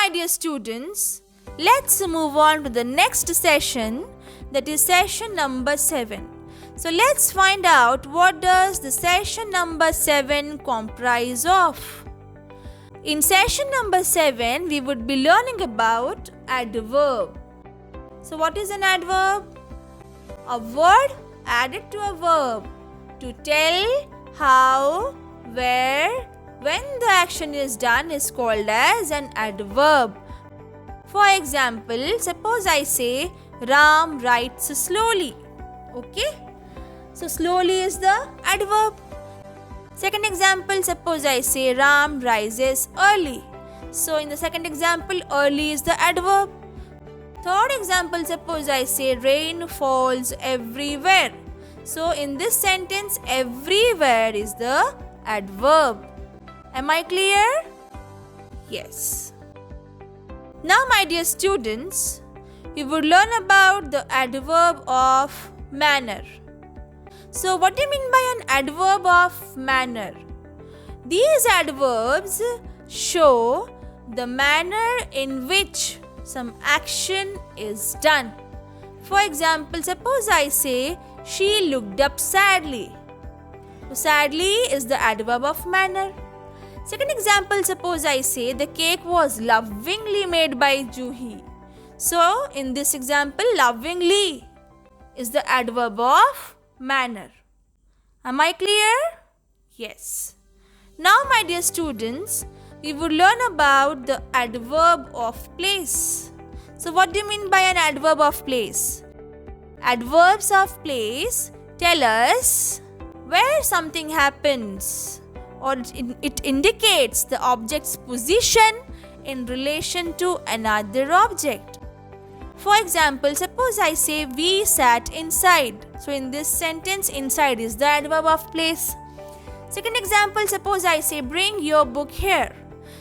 my dear students, let's move on to the next session, that is session number 7. So let's find out what does the session number 7 comprise of. In session number 7, we would be learning about adverb. So what is an adverb? A word added to a verb to tell how, where, when the action is done is called as an adverb. For example, suppose I say Ram writes slowly. Okay? So slowly is the adverb. Second example, suppose I say Ram rises early. So in the second example, early is the adverb. Third example, suppose I say rain falls everywhere. So in this sentence, everywhere is the adverb. Am I clear? Yes. Now my dear students, we would learn about the adverb of manner. So what do you mean by an adverb of manner? These adverbs show the manner in which some action is done. For example, suppose I say she looked up sadly. So sadly is the adverb of manner. Second example, suppose I say the cake was lovingly made by Juhi. So in this example, lovingly is the adverb of manner. Am I clear? Yes. Now my dear students, we will learn about the adverb of place. So what do you mean by an adverb of place? Adverbs of place tell us where something happens, or it indicates the object's position in relation to another object. For example, suppose I say we sat inside. So in this sentence, inside is the adverb of place. Second example, suppose I say bring your book here.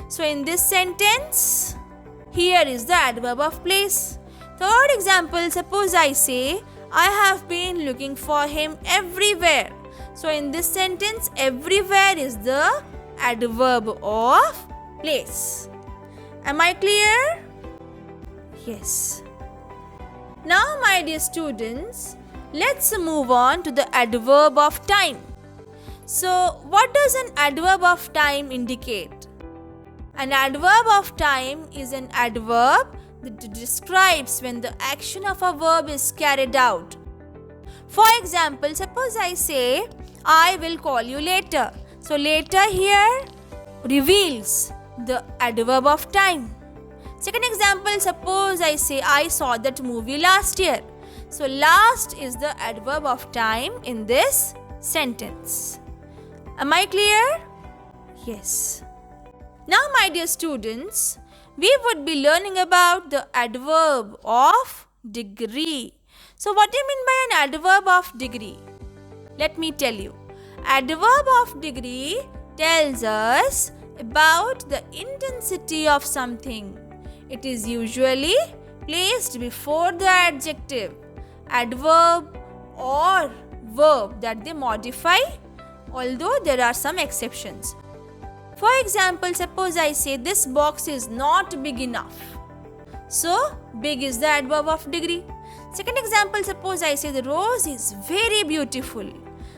So in this sentence, here is the adverb of place. Third example, suppose I say I have been looking for him everywhere. So in this sentence, everywhere is the adverb of place. Am I clear? Yes. Now my dear students, let's move on to the adverb of time. So what does an adverb of time indicate? An adverb of time is an adverb that describes when the action of a verb is carried out. For example, suppose I say I will call you later. So later here reveals the adverb of time. Second example, suppose I say I saw that movie last year. So last is the adverb of time in this sentence. Am I clear? Yes. Now my dear students, we would be learning about the adverb of degree. So what do you mean by an adverb of degree? Let me tell you. Adverb of degree tells us about the intensity of something. It is usually placed before the adjective, adverb or verb that they modify, although there are some exceptions. For example, suppose I say this box is not big enough. So, big is the adverb of degree. Second example, suppose I say the rose is very beautiful.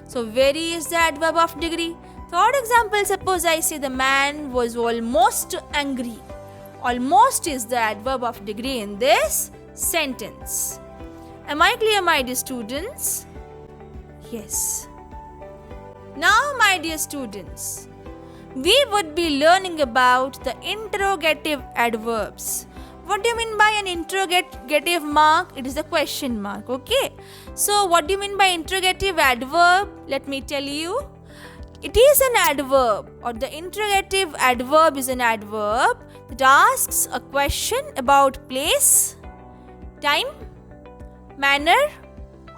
So, very is the adverb of degree. Third example, suppose I say the man was almost angry. Almost is the adverb of degree in this sentence. Am I clear, my dear students? Yes. Now, my dear students, we would be learning about the interrogative adverbs. What do you mean by an interrogative mark? It is a question mark, okay? So, what do you mean by interrogative adverb? Let me tell you. It is an adverb, or the interrogative adverb is an adverb that asks a question about place, time, manner,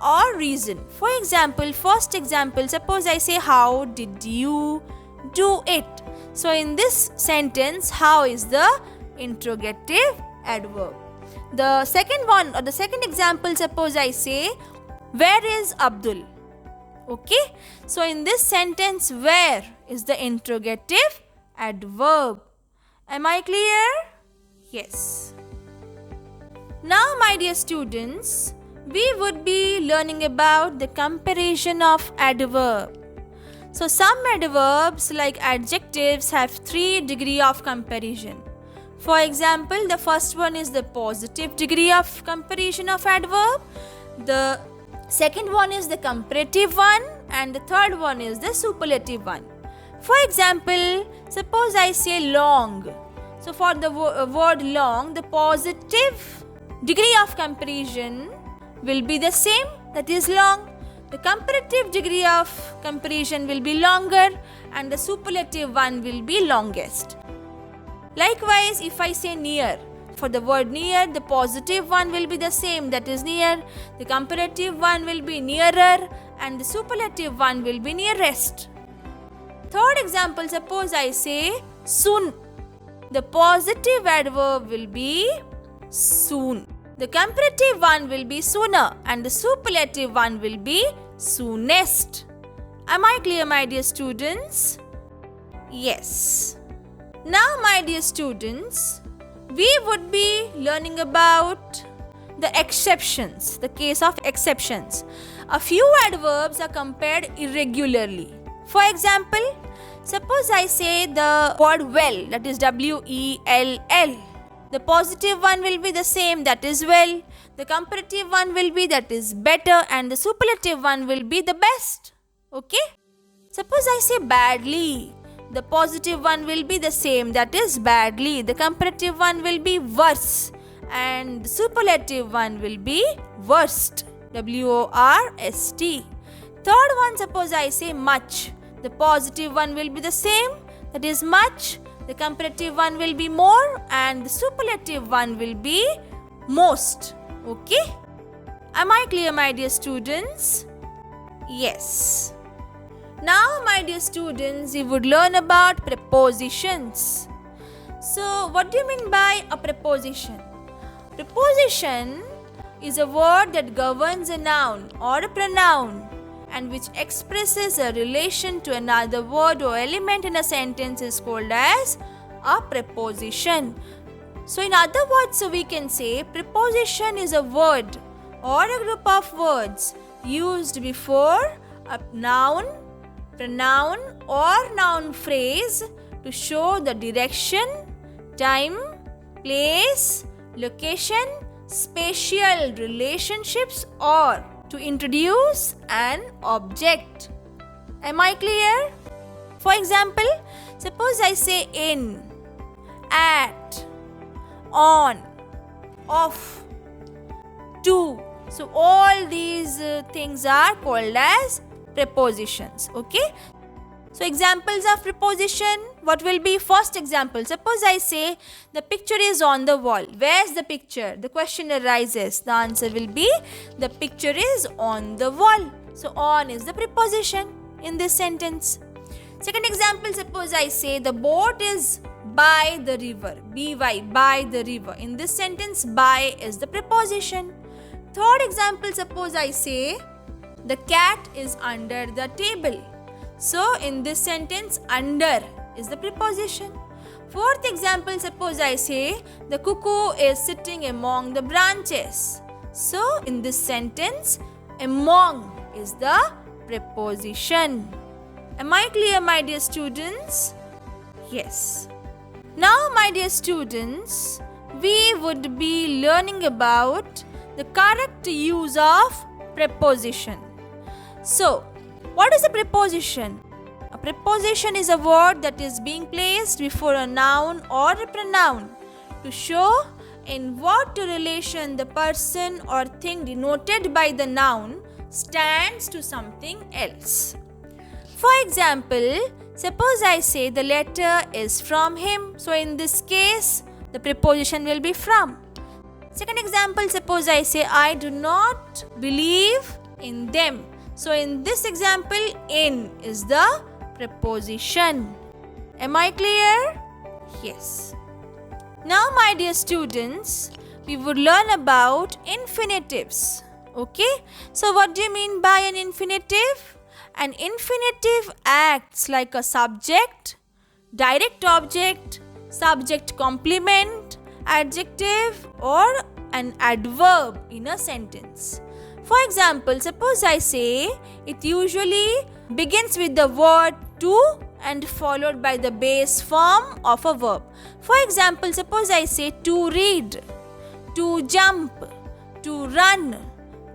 or reason. For example, first example, suppose I say, how did you do it? So in this sentence, how is the interrogative adverb. The second one, or the second example, suppose I say, where is Abdul? Okay, so in this sentence, where is the interrogative adverb. Am I clear? Yes. Now, my dear students, we would be learning about the comparison of adverb. So, some adverbs like adjectives have 3 degrees of comparison. For example, the first one is the positive degree of comparison of adverb. The second one is the comparative one, and the third one is the superlative one. For example, suppose I say long. So, for the word long, the positive degree of comparison will be the same, that is long. The comparative degree of comparison will be longer, and the superlative one will be longest. Likewise, if I say near, for the word near, the positive one will be the same, that is near. The comparative one will be nearer, and the superlative one will be nearest. Third example, suppose I say soon. The positive adverb will be soon. The comparative one will be sooner, and the superlative one will be soonest. Am I clear, my dear students? Yes. Now, my dear students, we would be learning about the exceptions, the case of exceptions. A few adverbs are compared irregularly. For example, suppose I say the word well, that is W-E-L-L. The positive one will be the same, that is well. The comparative one will be, that is better, and the superlative one will be the best. Okay? Suppose I say badly. The positive one will be the same, that is badly. The comparative one will be worse, and the superlative one will be worst. W-O-R-S-T. Third one, suppose I say much. The positive one will be the same, that is much. The comparative one will be more, and the superlative one will be most. Okay? Am I clear, my dear students? Yes. Now, my dear students, we would learn about prepositions. So, what do you mean by a preposition? Preposition is a word that governs a noun or a pronoun and which expresses a relation to another word or element in a sentence is called as a preposition. So, in other words, we can say preposition is a word or a group of words used before a noun, pronoun or noun phrase to show the direction, time, place, location, spatial relationships or to introduce an object. Am I clear? For example, suppose I say in, at, on, off, to. So all these things are called as prepositions. Okay? So examples of preposition, what will be first example? Suppose I say the picture is on the wall. Where's the picture? The question arises. The answer will be the picture is on the wall. So on is the preposition in this sentence. Second example, suppose I say the boat is by the river. B-Y, by the river. In this sentence, by is the preposition. Third example, suppose I say the cat is under the table. So, in this sentence, under is the preposition. Fourth example, suppose I say the cuckoo is sitting among the branches. So, in this sentence, among is the preposition. Am I clear, my dear students? Yes. Now, my dear students, we would be learning about the correct use of preposition. So, what is a preposition? A preposition is a word that is being placed before a noun or a pronoun to show in what relation the person or thing denoted by the noun stands to something else. For example, suppose I say the letter is from him. So, in this case, the preposition will be from. Second example, suppose I say I do not believe in them. So, in this example, in is the preposition. Am I clear? Yes. Now, my dear students, we would learn about infinitives. Okay? So, what do you mean by an infinitive? An infinitive acts like a subject, direct object, subject complement, adjective or an adverb in a sentence. For example, suppose I say it usually begins with the word to and followed by the base form of a verb. For example, suppose I say to read, to jump, to run,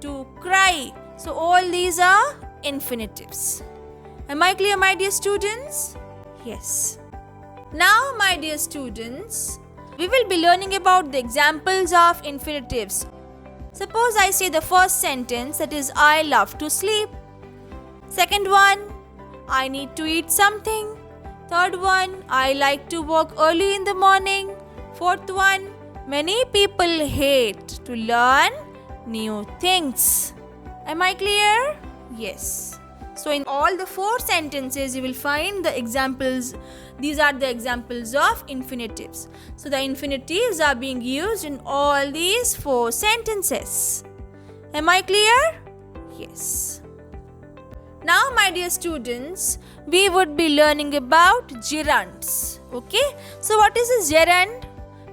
to cry. So all these are infinitives. Am I clear, my dear students? Yes. Now, my dear students, we will be learning about the examples of infinitives. Suppose I say the first sentence, that is, I love to sleep. Second one, I need to eat something. Third one, I like to walk early in the morning. Fourth one, many people hate to learn new things. Am I clear? Yes. So in all the 4 sentences, you will find the examples. These are the examples of infinitives. So the infinitives are being used in all these 4 sentences. Am I clear? Yes. Now, my dear students, we would be learning about gerunds. Okay? So what is a gerund?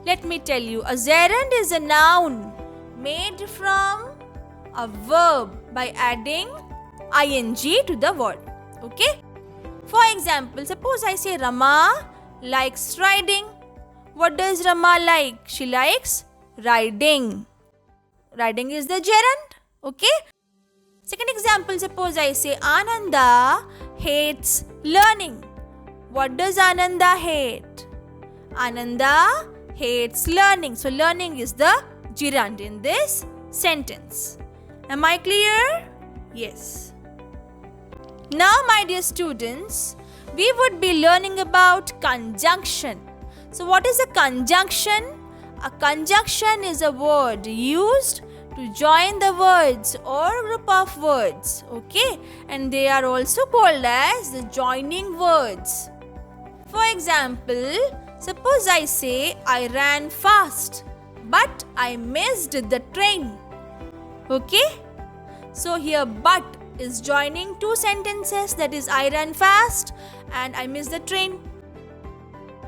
Let me tell you. A gerund is a noun made from a verb by adding ing to the word. Okay? For example, suppose I say Rama likes riding. What does Rama like? She likes riding. Riding is the gerund. Okay? Second example, suppose I say Ananda hates learning. What does Ananda hate? Ananda hates learning. So learning is the gerund in this sentence. Am I clear? Yes. Now, my dear students, we would be learning about conjunction. So what is a conjunction? A conjunction is a word used to join the words or group of words. Okay? And they are also called as the joining words. For example, suppose I say I ran fast, but I missed the train. Okay? So here but is joining 2 sentences, that is I ran fast and I missed the train.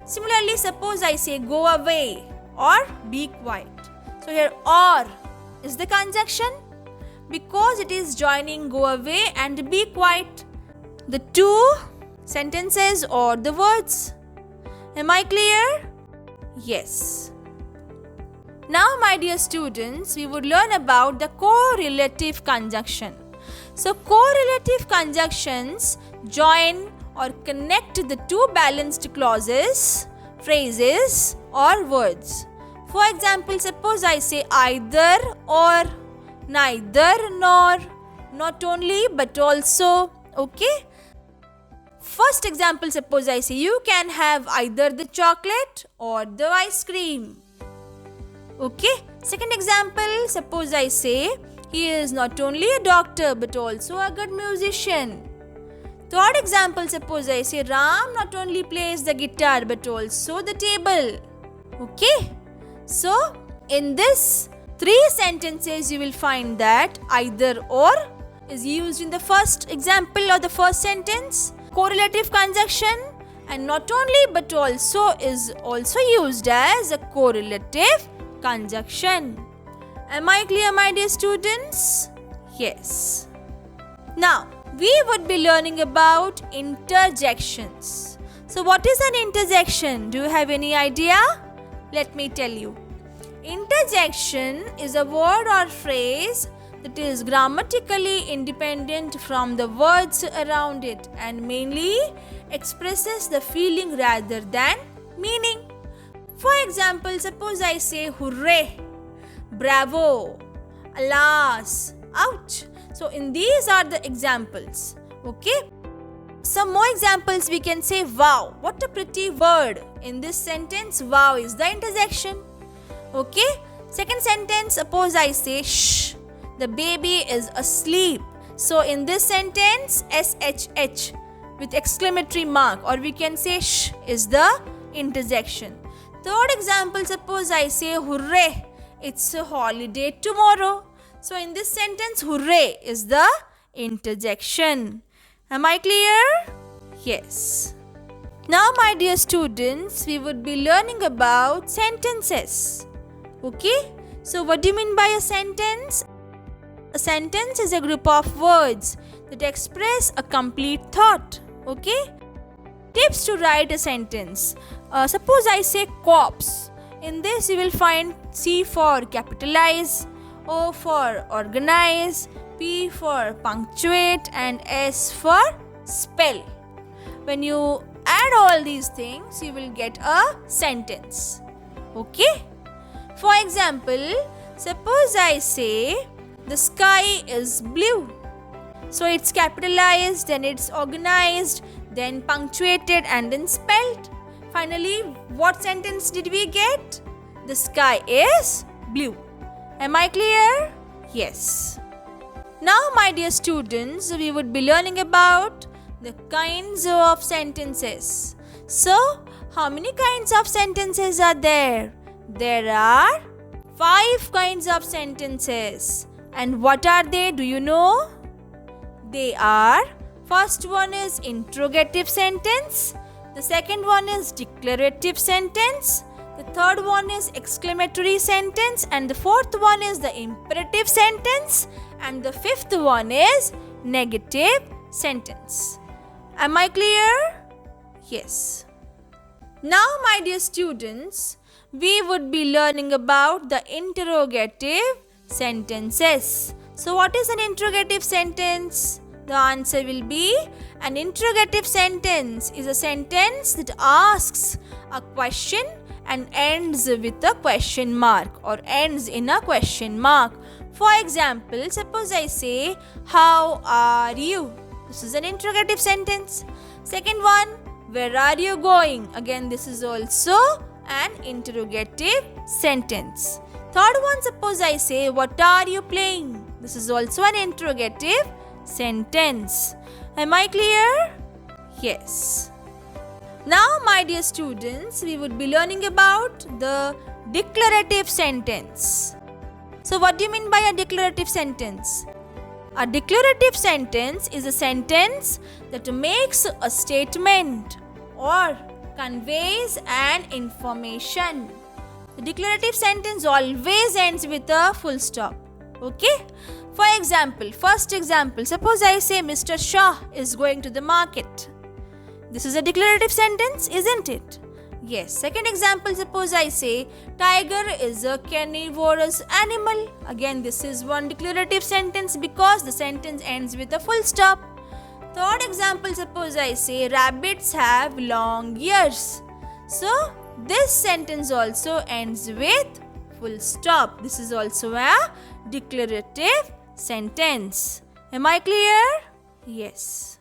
Similarly, suppose I say go away or be quiet. So here or is the conjunction because it is joining go away and be quiet, the 2 sentences or the words. Am I clear? Yes. Now, my dear students, we would learn about the correlative conjunction. So correlative conjunctions join or connect the 2 balanced clauses, phrases or words. For example, suppose I say either or, neither nor, not only but also. Okay? First example, suppose I say you can have either the chocolate or the ice cream. Okay? Second example, suppose I say he is not only a doctor but also a good musician. Third example, suppose I say Ram not only plays the guitar but also the table. Okay? So, in this 3 sentences, you will find that either or is used in the first example or the first sentence. Correlative conjunction and not only but also is also used as a correlative conjunction. Am I clear, my dear students? Yes. Now, we would be learning about interjections. So, what is an interjection? Do you have any idea? Let me tell you. Interjection is a word or phrase that is grammatically independent from the words around it and mainly expresses the feeling rather than meaning. For example, suppose I say hooray, bravo, alas, ouch. So in these are the examples. Okay? Some more examples we can say wow. What a pretty word. In this sentence, wow is the interjection. Okay? Second sentence, suppose I say shh, the baby is asleep. So in this sentence, SHH with exclamatory mark, or we can say shh is the interjection. Third example, suppose I say hooray, it's a holiday tomorrow. So in this sentence, hooray is the interjection. Am I clear? Yes. Now, my dear students, we would be learning about sentences. Okay? So, what do you mean by a sentence? A sentence is a group of words that express a complete thought. Okay? Tips to write a sentence. Suppose I say corpse. In this, you will find C for capitalize, O for organize, P for punctuate, and S for spell. When you add all these things, you will get a sentence. Okay? For example, suppose I say the sky is blue. So it's capitalized, then it's organized, then punctuated, and then spelled. Finally, what sentence did we get? The sky is blue. Am I clear? Yes. Now, my dear students, we would be learning about the kinds of sentences. So, how many kinds of sentences are there? There are 5 kinds of sentences. And what are they? Do you know? They are, first one is interrogative sentence. The second one is declarative sentence. The third one is exclamatory sentence. And the fourth one is the imperative sentence. And the fifth one is negative sentence. Am I clear? Yes. Now, my dear students, we would be learning about the interrogative sentences. So, what is an interrogative sentence? The answer will be, an interrogative sentence is a sentence that asks a question and ends with a question mark or ends in a question mark. For example, suppose I say, how are you? This is an interrogative sentence. Second one, where are you going? Again, this is also an interrogative sentence. Third one, suppose I say, what are you playing? This is also an interrogative sentence. Am I clear? Yes. Now, my dear students, we would be learning about the declarative sentence. So, what do you mean by a declarative sentence? A declarative sentence is a sentence that makes a statement or conveys an information. The declarative sentence always ends with a full stop. Okay? For example, first example, suppose I say Mr. Shah is going to the market. This is a declarative sentence, isn't it? Yes. Second example, suppose I say tiger is a carnivorous animal. Again, this is one declarative sentence because the sentence ends with a full stop. Third example, suppose I say rabbits have long ears. So, this sentence also ends with full stop. This is also a declarative sentence. Am I clear? Yes.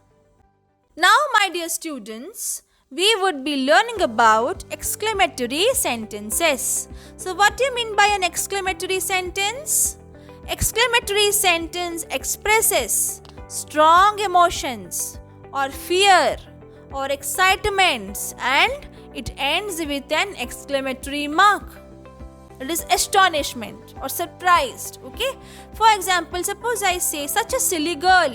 Now, my dear students, we would be learning about exclamatory sentences. So, what do you mean by an exclamatory sentence? Exclamatory sentence expresses strong emotions or fear or excitements and it ends with an exclamatory mark. It is astonishment or surprised. Okay? For example, suppose I say such a silly girl.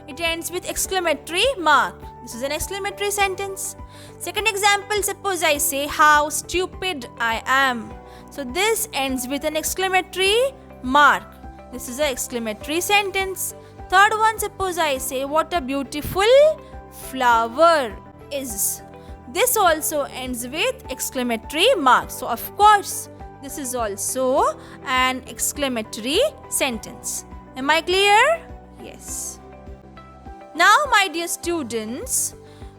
It ends with exclamatory mark. This is an exclamatory sentence. Second example, suppose I say how stupid I am. So this ends with an exclamatory mark. This is an exclamatory sentence. Third one, suppose I say what a beautiful flower is. This also ends with exclamatory mark. So of course, this is also an exclamatory sentence. Am I clear? Yes. Now, my dear students,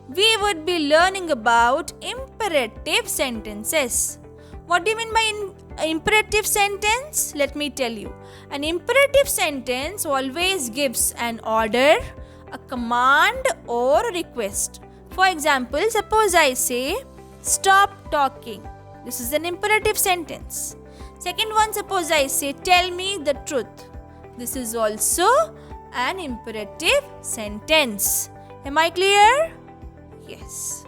we would be learning about imperative sentences. What do you mean by imperative sentence? Let me tell you. An imperative sentence always gives an order, a command or a request. For example, suppose I say, stop talking. This is an imperative sentence. Second one, suppose I say, tell me the truth. This is also an imperative sentence. Am I clear? Yes.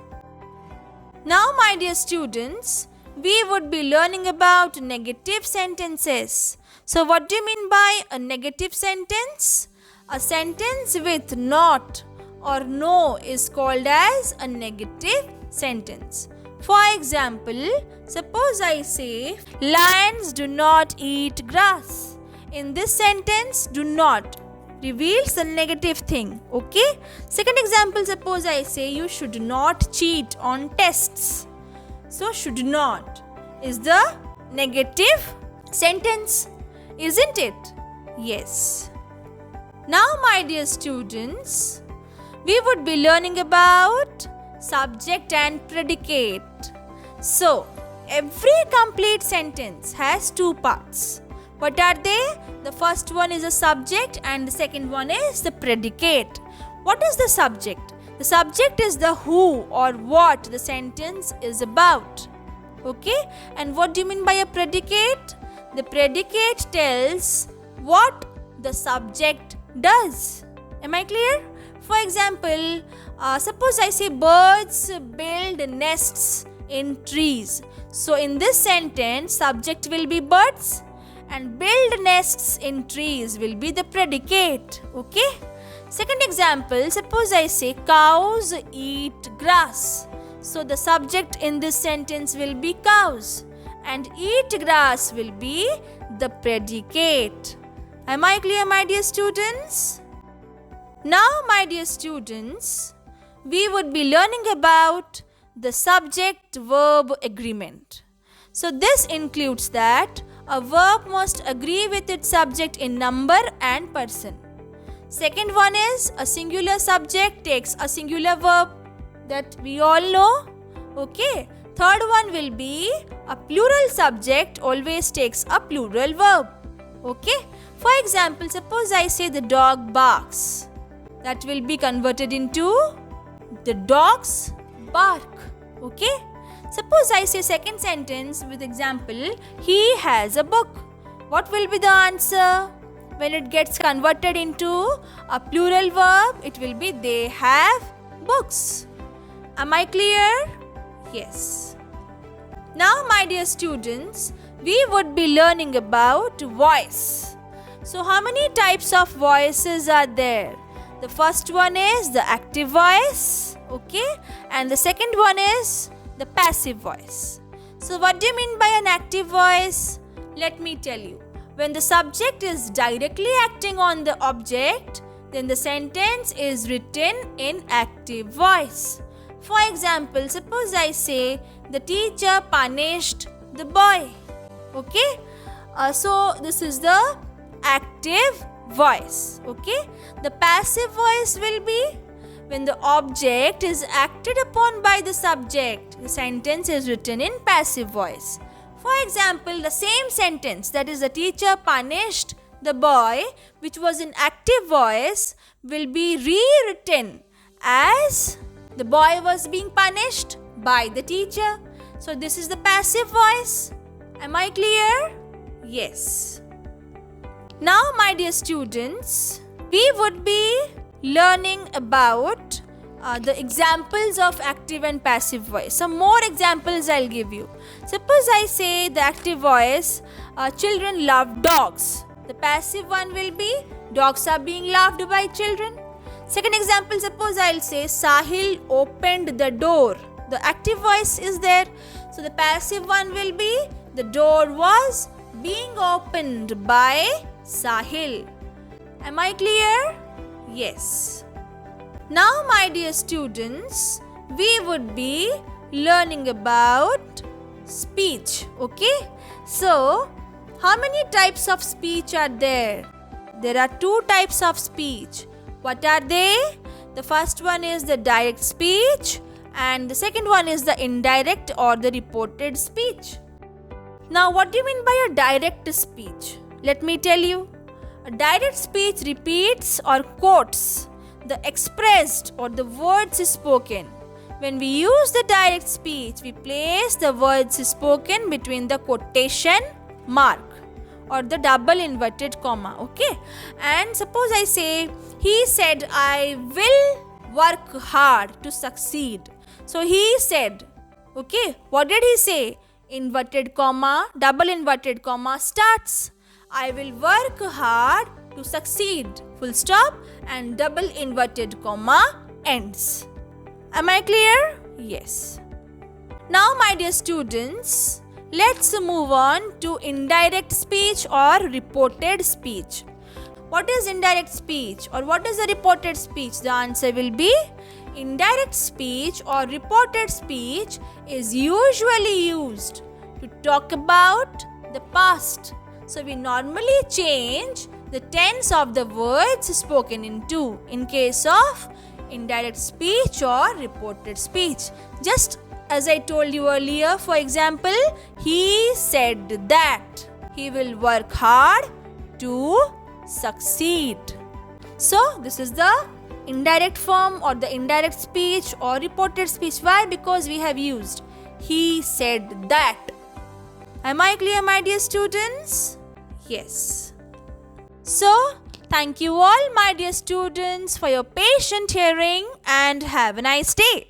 Now, my dear students, we would be learning about negative sentences. So, what do you mean by a negative sentence? A sentence with not or no is called as a negative sentence. For example, suppose I say, lions do not eat grass. In this sentence, do not reveals the negative thing. Okay. Second example, suppose I say, you should not cheat on tests. So, should not is the negative sentence, isn't it? Yes. Now, my dear students, we would be learning about subject and predicate. So, every complete sentence has two parts. What are they? The first one is the subject and the second one is the predicate. What is the subject? The subject is the who or what the sentence is about. Okay? And what do you mean by a predicate? The predicate tells what the subject does. Am I clear? For example, suppose I say birds build nests in trees. So in this sentence, subject will be birds and build nests in trees will be the predicate. Okay? Second example, suppose I say cows eat grass. So the subject in this sentence will be cows and eat grass will be the predicate. Am I clear, my dear students? Now, my dear students, we would be learning about the subject-verb agreement. So this includes that a verb must agree with its subject in number and person. Second one is a singular subject takes a singular verb, that we all know. Okay. Third one will be a plural subject always takes a plural verb. Okay. For example, suppose I say the dog barks. That will be converted into the dogs bark. Okay. Suppose I say second sentence with example, he has a book. What will be the answer? When it gets converted into a plural verb, it will be they have books. Am I clear? Yes. Now, my dear students, we would be learning about voice. So, how many types of voices are there? The first one is the active voice, okay? And the second one is the passive voice. So, what do you mean by an active voice? Let me tell you. When the subject is directly acting on the object, then the sentence is written in active voice. For example, suppose I say, the teacher punished the boy. Okay? So, this is the active voice. Okay? The passive voice will be when the object is acted upon by the subject. The sentence is written in passive voice. For example, the same sentence, that is the teacher punished the boy, which was in active voice, will be rewritten as the boy was being punished by the teacher. So this is the passive voice. Am I clear? Yes. Now, my dear students, we would be learning about the examples of active and passive voice. Some more examples I'll give you. Suppose I say the active voice, children love dogs. The passive one will be dogs are being loved by children. Second example, suppose I'll say Sahil opened the door. The active voice is there. So the passive one will be the door was being opened by Sahil. Am I clear? Yes. Now, my dear students, we would be learning about speech. Okay? So, how many types of speech are there? There are two types of speech. What are they? The first one is the direct speech and the second one is the indirect or the reported speech. Now, what do you mean by a direct speech? Let me tell you. A direct speech repeats or quotes the expressed or the words spoken. When we use the direct speech, we place the words spoken between the quotation mark or the double inverted comma. Okay? And suppose I say, he said, I will work hard to succeed. So he said, okay, what did he say? Inverted comma, double inverted comma starts. I will work hard to succeed. Full stop and double inverted comma ends. Am I clear? Yes. Now, my dear students, let's move on to indirect speech or reported speech. What is indirect speech or what is the reported speech? The answer will be indirect speech or reported speech is usually used to talk about the past. So we normally change the tense of the words spoken into in case of indirect speech or reported speech. Just as I told you earlier, for example, he said that he will work hard to succeed. So this is the indirect form or the indirect speech or reported speech. Why? Because we have used he said that. Am I clear, my dear students? Yes. So thank you all, my dear students, for your patient hearing, and have a nice day.